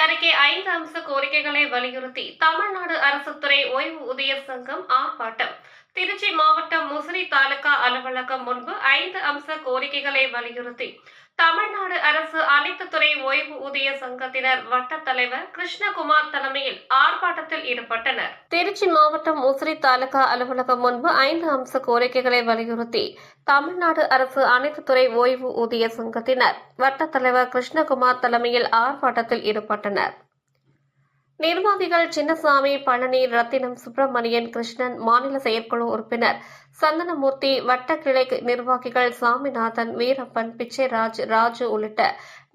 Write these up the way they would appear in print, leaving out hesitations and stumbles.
அறிக்கை 5 அம்ச கோரிக்கைகளை வலியுறுத்தி தமிழ்நாடு அரசு துறை ஓய்வூதியர் சங்கம் ஆர்ப்பாட்டம். திருச்சி மாவட்டம் முசிறி தாலுகா அலுவலகம் முன்பு 5 அம்ச கோரிக்கைகளை வலியுறுத்தி தமிழ்நாடு அரசு அனைத்து துறை ஓய்வூதிய சங்கத்தினர் வட்ட தலைவர் கிருஷ்ணகுமார் தலைமையில் ஆர்ப்பாட்டத்தில் ஈடுபட்டனர். திருச்சி மாவட்டம் முசிறி தாலுகா அலுவலகம் முன்பு 5 அம்ச கோரிக்கைகளை வலியுறுத்தி தமிழ்நாடு அரசு அனைத்து துறை ஓய்வூதிய சங்கத்தினர் வட்ட தலைவர் கிருஷ்ணகுமார் தலைமையில் ஆர்ப்பாட்டத்தில் ஈடுபட்டனர். நிர்வாகிகள் சின்னசாமி, பழனி, ரத்தினம், சுப்பிரமணியன், கிருஷ்ணன், மாநில செயற்குழு உறுப்பினர் சந்தனமூர்த்தி, வட்ட கிளை நிர்வாகிகள் சாமிநாதன், வீரப்பன், பிச்சைராஜ், ராஜு உள்ளிட்ட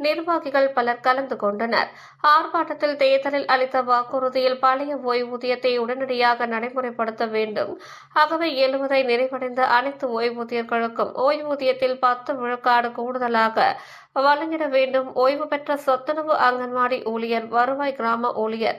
நிர்வாகிகள் பலர் கலந்து கொண்டனர். ஆர்ப்பாட்டத்தில் தேர்தலில் அளித்த வாக்குறுதியில் பழைய ஓய்வூதியத்தை உடனடியாக நடைமுறைப்படுத்த வேண்டும். ஆகவே 70 நிறைவடைந்த அனைத்து ஓய்வூதியர்களுக்கும் ஓய்வூதியத்தில் 10 விழுக்காடு கூடுதலாக வழங்கிட வேண்டும். ஓய்வு பெற்ற சத்துணவு அங்கன்வாடி ஊழியர், வருவாய் கிராம ஊழியர்,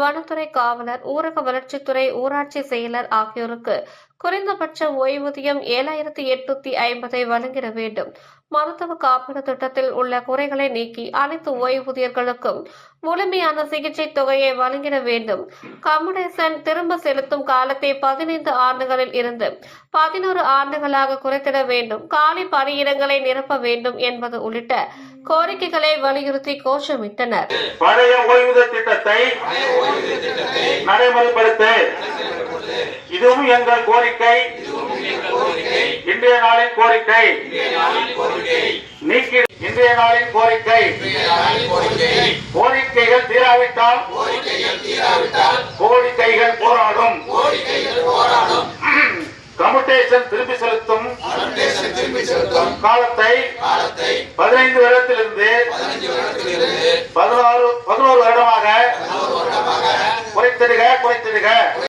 வனத்துறை காவலர், ஊரக வளர்ச்சித்துறை ஊராட்சி செயலர் ஆகியோருக்கு குறைந்தபட்ச ஓய்வூதியம் 7,850 வழங்கிட வேண்டும். மருத்துவ காப்பீடு திட்டத்தில் உள்ள குறைகளை நீக்கி அனைத்து ஓய்வூதியர்களுக்கும் முழுமையான சிகிச்சை தொகையை வழங்கிட வேண்டும். கம்யூடேஷன் திரும்ப செலுத்தும் காலத்தை 15 ஆண்டுகளில் இருந்து 11 ஆண்டுகளாக குறைத்திட வேண்டும். காலி பணியிடங்களை நிரப்ப வேண்டும் என்பது உள்ளிட்ட கோரிக்கைகளை வலியுறுத்தி கோஷமிட்டனர். பழைய ஓய்வூதிய திட்டத்தை நடைமுறைப்படுத்த இதுவும் எங்கள் கோரிக்கை. இன்றைய நாளின் கோரிக்கை நீக்கி இன்றைய நாளின் கோரிக்கை. கோரிக்கைகள் தீராவிட்டால் கோரிக்கைகள் போராடும். கம்யூட்டேஷன் திரும்பி செலுத்தும் காலத்தை 15 வருடத்திலிருந்து 11 வருடமாக குறைத்திடுக.